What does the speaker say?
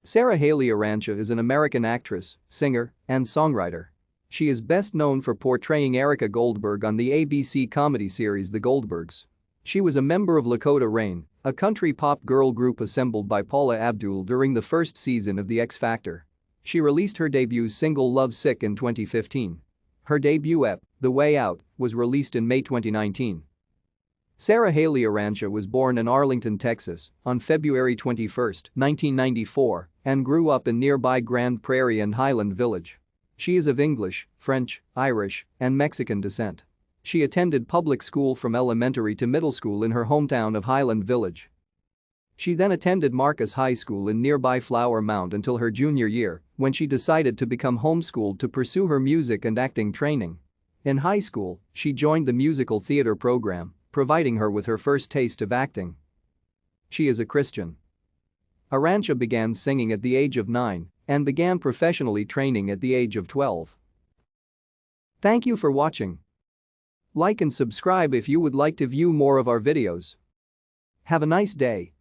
Sarah Hayley Orrantia is an American actress, singer, and songwriter. She is best known for portraying Erica Goldberg on the ABC comedy series The Goldbergs. She was a member of Lakoda Rayne, a country pop girl group assembled by Paula Abdul during the first season of The X Factor. She released her debut single Love Sick in 2015. Her debut EP, The Way Out, was released in May 2019. Sarah Hayley Orrantia was born in Arlington, Texas, on February 21, 1994, and grew up in nearby Grand Prairie and Highland Village. She is of English, French, Irish, and Mexican descent. She attended public school from elementary to middle school in her hometown of Highland Village. She then attended Marcus High School in nearby Flower Mound until her junior year, when she decided to become homeschooled to pursue her music and acting training. In high school, she joined the musical theater program, providing her with her first taste of acting. She is a Christian. Orrantia began singing at the age of 9 and began professionally training at the age of 12. Thank you for watching. Like and subscribe if you would like to view more of our videos. Have a nice day.